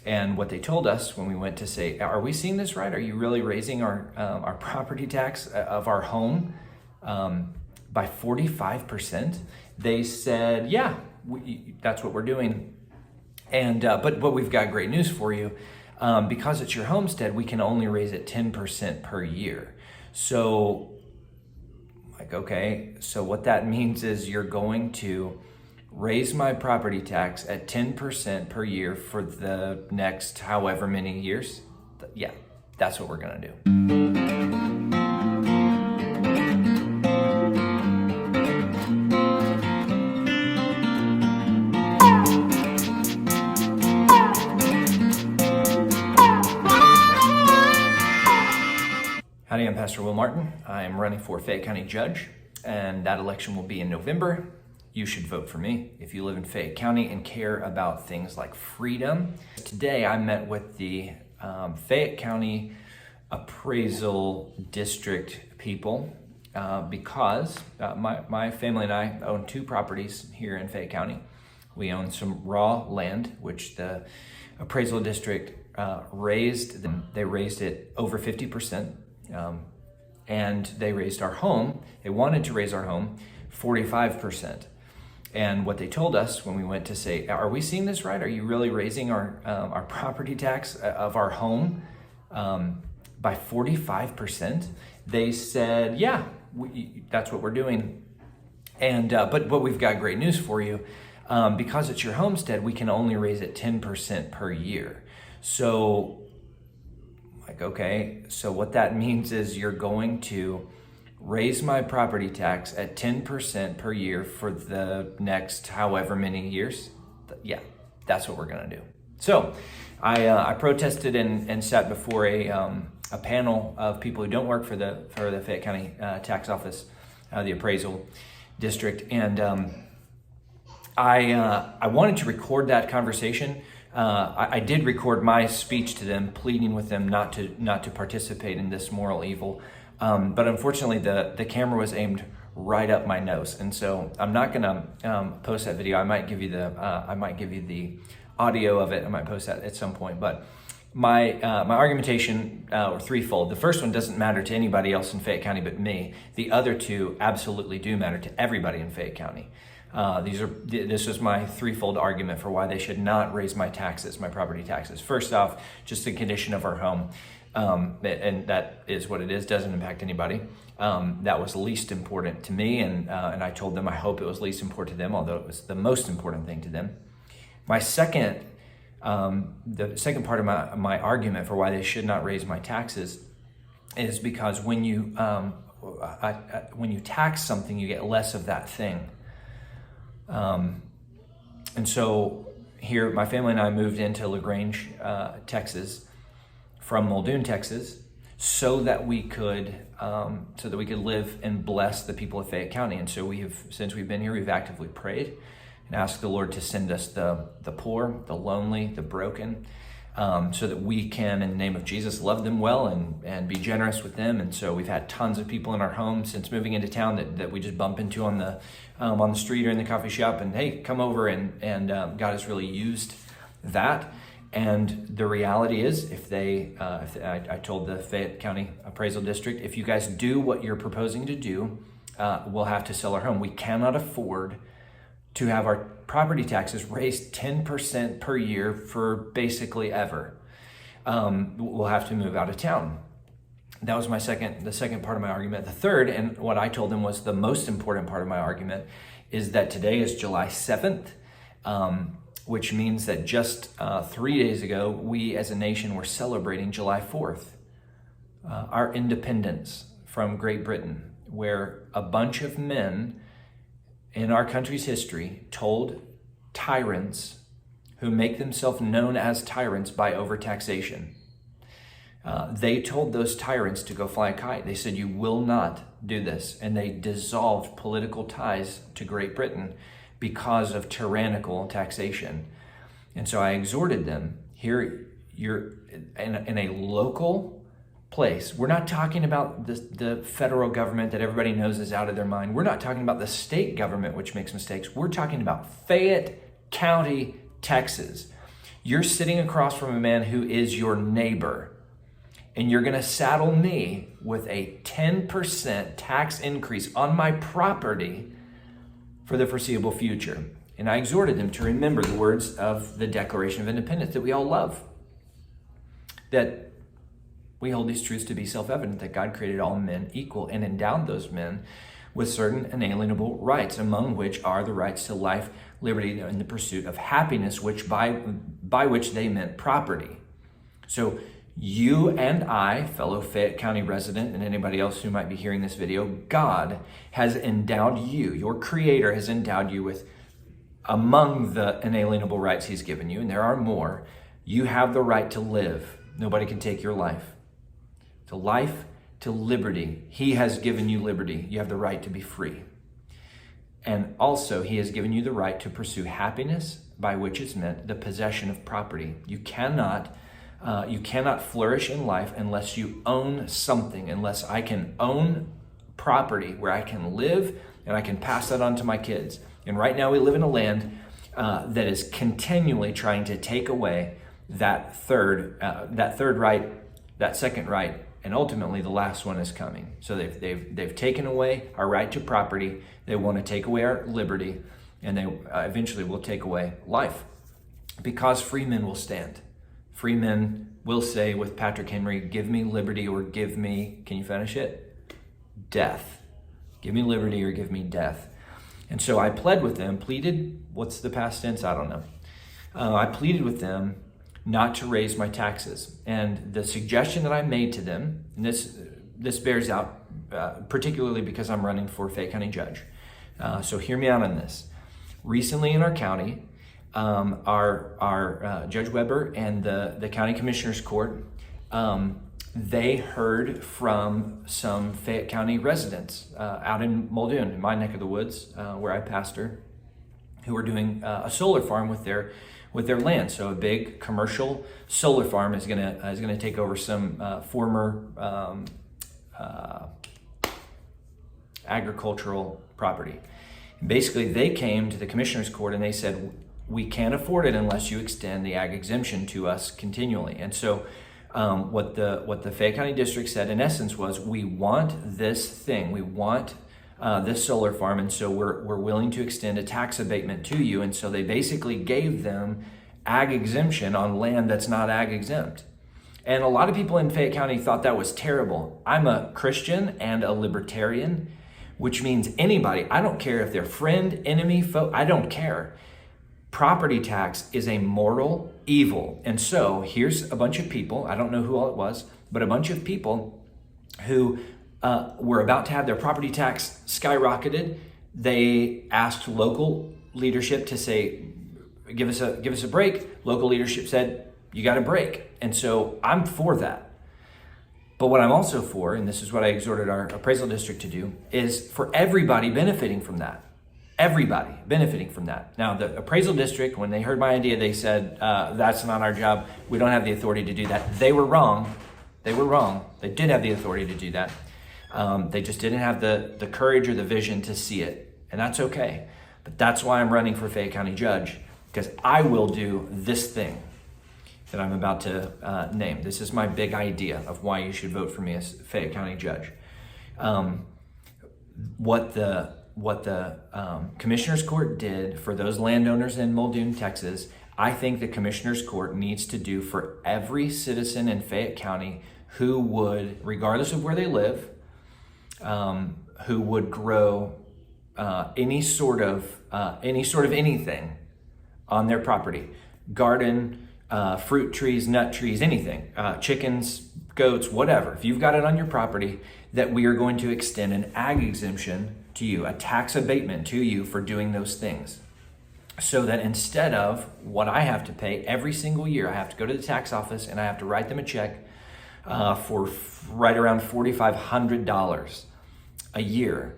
And what they told us when we went to say, are we seeing this right? Are you really raising our property tax of our home by 45%? They said, yeah, that's what we're doing. And but we've got great news for you. Because it's your homestead, we can only raise it 10% per year. So, like, okay, so what that means is you're going to raise my property tax at 10% per year for the next however many years. Yeah, that's what we're gonna do. Howdy, I'm Pastor Will Martin. I am running for Fayette County Judge, and that election will be in November. You should vote for me if you live in Fayette County and care about things like freedom. Today, I met with the Fayette County Appraisal District people because my family and I own 2 properties here in Fayette County. We own some raw land, which the appraisal district raised. They raised it over 50%. And they raised our home. They wanted to raise our home 45%. And what they told us when we went to say, are we seeing this right? Are you really raising our property tax of our home by 45%? They said, yeah, that's what we're doing. And but we've got great news for you. Because it's your homestead, we can only raise it 10% per year. So, like, okay, so what that means is you're going to raise my property tax at 10% per year for the next however many years. Yeah, that's what we're gonna do. So I protested and sat before a panel of people who don't work for the Fayette County Tax Office, the appraisal district, and I wanted to record that conversation. I did record my speech to them, pleading with them not to participate in this moral evil. But unfortunately, the camera was aimed right up my nose, and so I'm not gonna post that video. I might give you the audio of it. I might post that at some point. But my argumentation were threefold. The first one doesn't matter to anybody else in Fayette County but me. The other 2 absolutely do matter to everybody in Fayette County. This was my threefold argument for why they should not raise my taxes, my property taxes. First off, just the condition of our home. And that is what it is, doesn't impact anybody. That was least important to me, and I told them I hope it was least important to them, although it was the most important thing to them. My second, the second part of my argument for why they should not raise my taxes is because when you tax something, you get less of that thing. And so here, my family and I moved into LaGrange, Texas, from Muldoon, Texas, so that we could live and bless the people of Fayette County. And so since we've been here, we've actively prayed and asked the Lord to send us the poor, the lonely, the broken, so that we can, in the name of Jesus, love them well and be generous with them. And so we've had tons of people in our home since moving into town that we just bump into on the street or in the coffee shop, and hey, come over, and God has really used that. And the reality is, I told the Fayette County Appraisal District, if you guys do what you're proposing to do, we'll have to sell our home. We cannot afford to have our property taxes raised 10% per year for basically ever. We'll have to move out of town. That was the second part of my argument. The third, and what I told them was the most important part of my argument, is that today is July 7th, which means that just 3 days ago, we as a nation were celebrating July 4th, our independence from Great Britain, where a bunch of men in our country's history told tyrants who make themselves known as tyrants by overtaxation. They told those tyrants to go fly a kite. They said, you will not do this. And they dissolved political ties to Great Britain because of tyrannical taxation. And so I exhorted them, here you're in a local place. We're not talking about the federal government that everybody knows is out of their mind. We're not talking about the state government, which makes mistakes. We're talking about Fayette County, Texas. You're sitting across from a man who is your neighbor, and you're going to saddle me with a 10% tax increase on my property for the foreseeable future. And I exhorted them to remember the words of the Declaration of Independence that we all love, that we hold these truths to be self-evident, that God created all men equal and endowed those men with certain inalienable rights, among which are the rights to life, liberty, and the pursuit of happiness, which by which they meant property. So you and I, fellow Fayette County resident, and anybody else who might be hearing this video, God has endowed you, your Creator has endowed you with, among the inalienable rights He's given you, and there are more, you have the right to live. Nobody can take your life. To life, to liberty. He has given you liberty. You have the right to be free. And also, He has given you the right to pursue happiness, by which is meant the possession of property. You cannot flourish in life unless you own something, unless I can own property where I can live and I can pass that on to my kids. And right now we live in a land that is continually trying to take away that third right, that second right, and ultimately the last one is coming. So they've taken away our right to property. They want to take away our liberty, and they eventually will take away life, because free men will stand. Free men will say with Patrick Henry, "Give me liberty or give me," can you finish it? Death. Give me liberty or give me death. And so I pleaded, what's the past tense? I don't know. I pleaded with them not to raise my taxes. And the suggestion that I made to them, and this bears out, particularly because I'm running for Fayette County judge. So hear me out on this. Recently in our county, our Judge Weber and the County Commissioner's Court, they heard from some Fayette County residents out in Muldoon, in my neck of the woods, where I pastor, who are doing a solar farm with their land. So a big commercial solar farm is gonna take over some former agricultural property. And basically, they came to the Commissioner's Court and they said, "We can't afford it unless you extend the ag exemption to us continually." And so what the Fayette County District said in essence was, we want this thing, we want this solar farm, and so we're willing to extend a tax abatement to you. And so they basically gave them ag exemption on land that's not ag exempt. And a lot of people in Fayette County thought that was terrible. I'm a Christian and a libertarian, which means anybody, I don't care if they're friend, enemy, foe, I don't care. Property tax is a moral evil. And so here's a bunch of people, I don't know who all it was, but a bunch of people who were about to have their property tax skyrocketed. They asked local leadership to say, give us a break. Local leadership said, you got a break. And so I'm for that. But what I'm also for, and this is what I exhorted our appraisal district to do, is for everybody benefiting from that. Everybody benefiting from that. Now, the appraisal district, when they heard my idea, they said, that's not our job. We don't have the authority to do that. They were wrong. They were wrong. They did have the authority to do that. They just didn't have the courage or the vision to see it. And that's okay. But that's why I'm running for Fayette County judge, because I will do this thing that I'm about to name. This is my big idea of why you should vote for me as Fayette County judge. What the Commissioner's Court did for those landowners in Muldoon, Texas, I think the Commissioner's Court needs to do for every citizen in Fayette County who would, regardless of where they live, who would grow any sort of anything on their property, garden, fruit trees, nut trees, anything, chickens, goats, whatever. If you've got it on your property, that we are going to extend an ag exemption to you, a tax abatement to you for doing those things. So that instead of what I have to pay every single year, I have to go to the tax office and I have to write them a check for right around $4,500 a year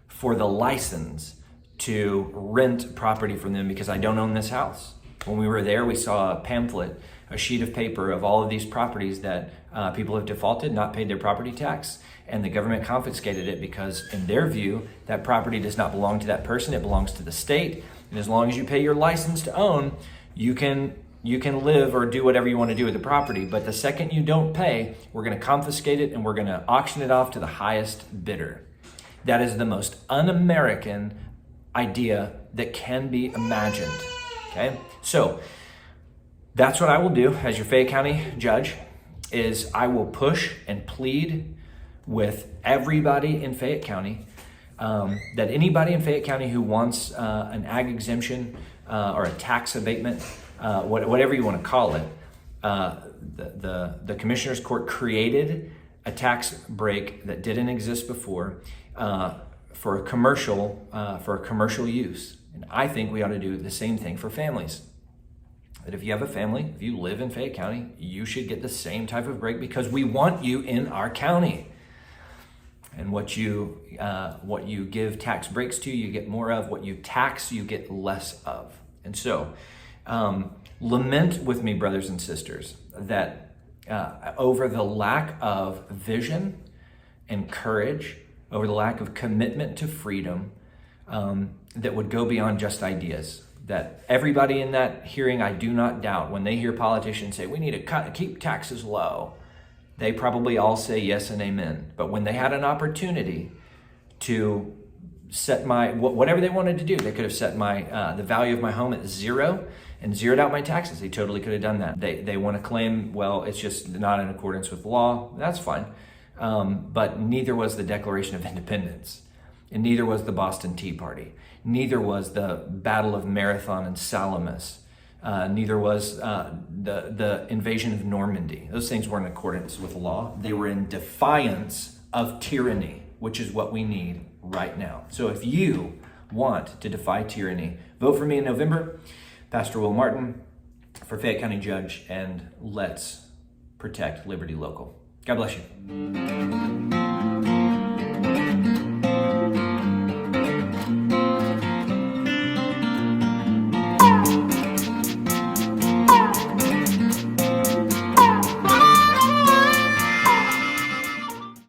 for the license to rent property from them because I don't own this house. When we were there, we saw a pamphlet, a sheet of paper of all of these properties that people have defaulted, not paid their property tax, and the government confiscated it because in their view, that property does not belong to that person, it belongs to the state. And as long as you pay your license to own, you can You can live or do whatever you want to do with the property, but the second you don't pay, we're going to confiscate it and we're going to auction it off to the highest bidder. That is the most un-American idea that can be imagined. Okay, so that's what I will do as your Fayette County judge. Is I will push and plead with everybody in Fayette County that anybody in Fayette County who wants an ag exemption or a tax abatement, whatever you want to call it, the Commissioner's Court created a tax break that didn't exist before for a commercial use, and I think we ought to do the same thing for families. That if you have a family, if you live in Fayette County, you should get the same type of break because we want you in our county. And what you give tax breaks to, you get more of. What you tax, you get less of. And so, lament with me, brothers and sisters, that over the lack of vision and courage, over the lack of commitment to freedom, that would go beyond just ideas. That everybody in that hearing, I do not doubt, when they hear politicians say, we need to keep taxes low, they probably all say yes and amen. But when they had an opportunity to set whatever they wanted to do, they could have set the value of my home at zero and zeroed out my taxes. They totally could have done that. They want to claim, well, it's just not in accordance with law. That's fine. But neither was the Declaration of Independence. And neither was the Boston Tea Party. Neither was the Battle of Marathon and Salamis. Neither was the invasion of Normandy. Those things weren't in accordance with law. They were in defiance of tyranny, which is what we need right now. So if you want to defy tyranny, vote for me in November, Pastor Will Martin for Fayette County Judge, and let's protect Liberty Local. God bless you.